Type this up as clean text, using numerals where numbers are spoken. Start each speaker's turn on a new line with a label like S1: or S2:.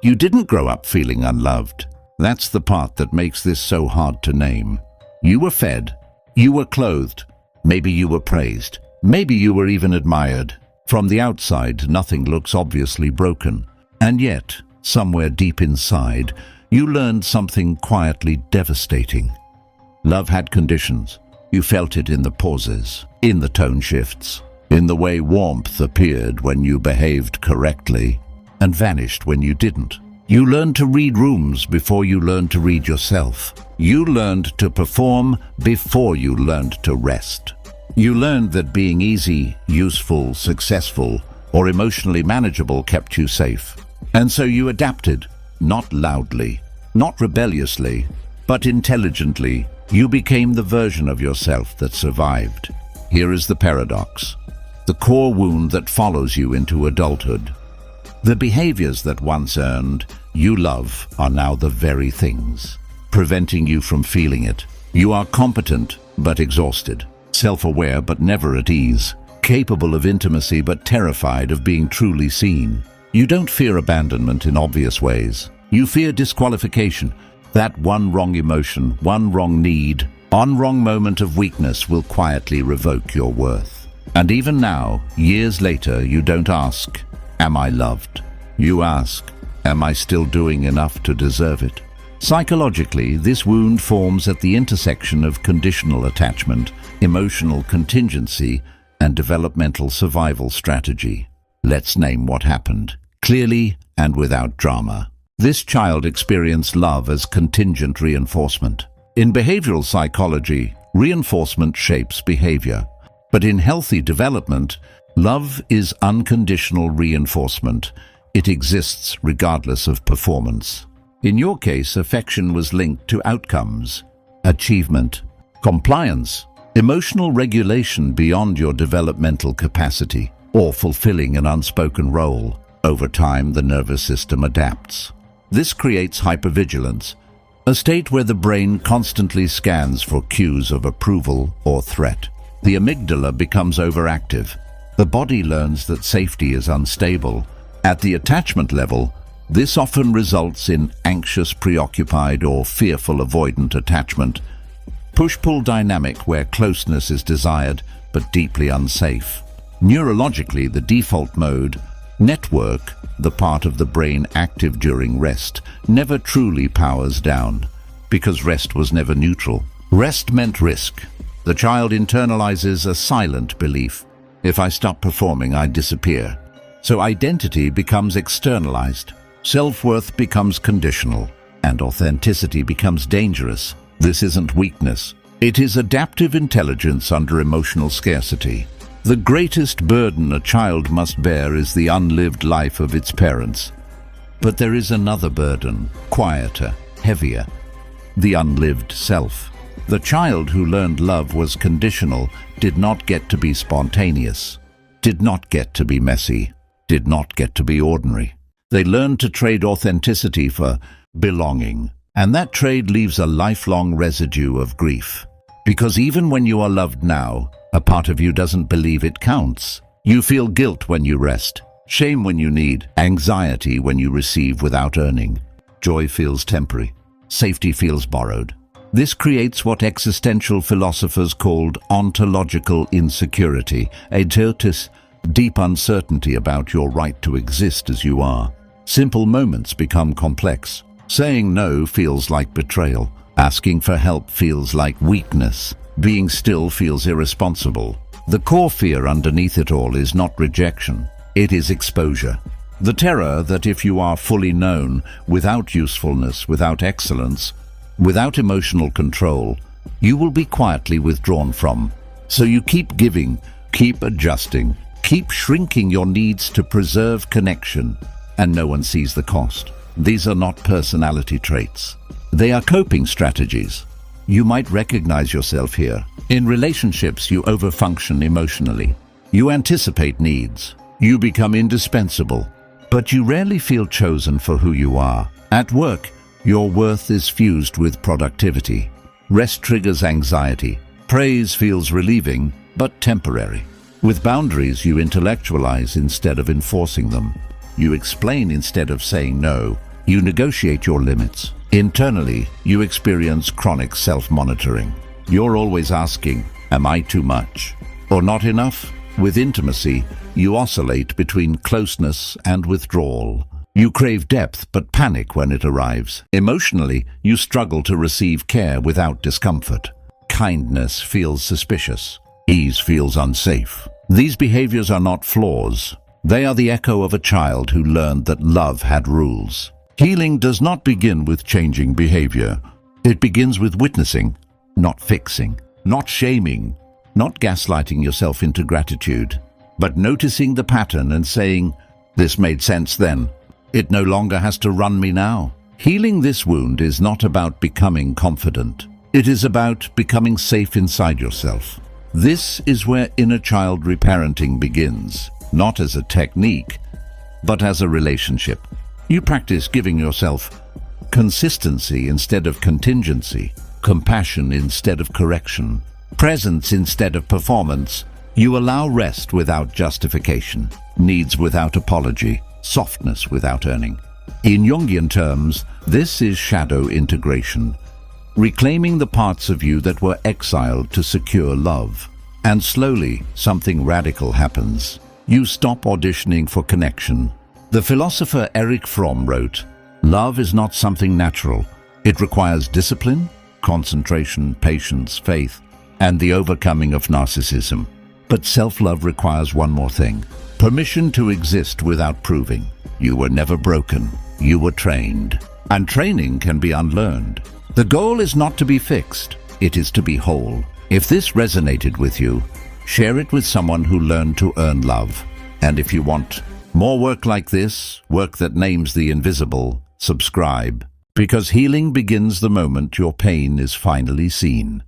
S1: You didn't grow up feeling unloved. That's the part that makes this so hard to name. You were fed. You were clothed. Maybe you were praised. Maybe you were even admired. From the outside, nothing looks obviously broken. And yet, somewhere deep inside, you learned something quietly devastating. Love had conditions. You felt it in the pauses, in the tone shifts, in the way warmth appeared when you behaved correctly and vanished when you didn't. You learned to read rooms before you learned to read yourself. You learned to perform before you learned to rest. You learned that being easy, useful, successful, or emotionally manageable kept you safe. And so you adapted, not loudly, not rebelliously, but intelligently. You became the version of yourself that survived. Here is the paradox, the core wound that follows you into adulthood. The behaviors that once earned you love are now the very things preventing you from feeling it. You are competent but exhausted, self-aware but never at ease, capable of intimacy but terrified of being truly seen. You don't fear abandonment in obvious ways. You fear disqualification. That one wrong emotion, one wrong need, one wrong moment of weakness will quietly revoke your worth. And even now, years later, you don't ask, "Am I loved?" You ask, "Am I still doing enough to deserve it?" Psychologically, this wound forms at the intersection of conditional attachment, emotional contingency, and developmental survival strategy. Let's name what happened, clearly and without drama. This child experienced love as contingent reinforcement. In behavioral psychology, reinforcement shapes behavior. But in healthy development, love is unconditional reinforcement. It exists regardless of performance. In your case, affection was linked to outcomes, achievement, compliance, emotional regulation beyond your developmental capacity, or fulfilling an unspoken role. Over time, the nervous system adapts. This creates hypervigilance, a state where the brain constantly scans for cues of approval or threat. The amygdala becomes overactive. The body learns that safety is unstable. At the attachment level, this often results in anxious, preoccupied, or fearful avoidant attachment. Push-pull dynamic where closeness is desired but deeply unsafe. Neurologically, the default mode, network, the part of the brain active during rest, never truly powers down, because rest was never neutral. Rest meant risk. The child internalizes a silent belief. If I stop performing, I disappear. So identity becomes externalized. Self-worth becomes conditional, and authenticity becomes dangerous. This isn't weakness. It is adaptive intelligence under emotional scarcity. The greatest burden a child must bear is the unlived life of its parents. But there is another burden, quieter, heavier, the unlived self. The child who learned love was conditional did not get to be spontaneous, did not get to be messy, did not get to be ordinary. They learned to trade authenticity for belonging, and that trade leaves a lifelong residue of grief. Because even when you are loved now, a part of you doesn't believe it counts. You feel guilt when you rest, shame when you need, anxiety when you receive without earning. Joy feels temporary, safety feels borrowed. This creates what existential philosophers called ontological insecurity, a deep uncertainty about your right to exist as you are. Simple moments become complex. Saying no feels like betrayal. Asking for help feels like weakness. Being still feels irresponsible. The core fear underneath it all is not rejection. It is exposure. The terror that if you are fully known, without usefulness, without excellence, without emotional control, you will be quietly withdrawn from. So you keep giving, keep adjusting, keep shrinking your needs to preserve connection, and no one sees the cost. These are not personality traits. They are coping strategies. You might recognize yourself here. In relationships, you overfunction emotionally. You anticipate needs. You become indispensable. But you rarely feel chosen for who you are. At work, your worth is fused with productivity. Rest triggers anxiety. Praise feels relieving, but temporary. With boundaries, you intellectualize instead of enforcing them. You explain instead of saying no. You negotiate your limits. Internally, you experience chronic self-monitoring. You're always asking, am I too much or not enough? With intimacy, you oscillate between closeness and withdrawal. You crave depth but panic when it arrives. Emotionally, you struggle to receive care without discomfort. Kindness feels suspicious. Ease feels unsafe. These behaviors are not flaws. They are the echo of a child who learned that love had rules. Healing does not begin with changing behavior. It begins with witnessing, not fixing, not shaming, not gaslighting yourself into gratitude, but noticing the pattern and saying, "This made sense then. It no longer has to run me now." Healing this wound is not about becoming confident. It is about becoming safe inside yourself. This is where inner child reparenting begins, not as a technique, but as a relationship. You practice giving yourself consistency instead of contingency, compassion instead of correction, presence instead of performance. You allow rest without justification, needs without apology, softness without earning. In Jungian terms, this is shadow integration, reclaiming the parts of you that were exiled to secure love. And slowly, something radical happens. You stop auditioning for connection. The philosopher Erich Fromm wrote, "Love is not something natural. It requires discipline, concentration, patience, faith, and the overcoming of narcissism. But self-love requires one more thing: permission to exist without proving. You were never broken. You were trained. And training can be unlearned. The goal is not to be fixed. It is to be whole." If this resonated with you, share it with someone who learned to earn love. And if you want more work like this, work that names the invisible, subscribe. Because healing begins the moment your pain is finally seen.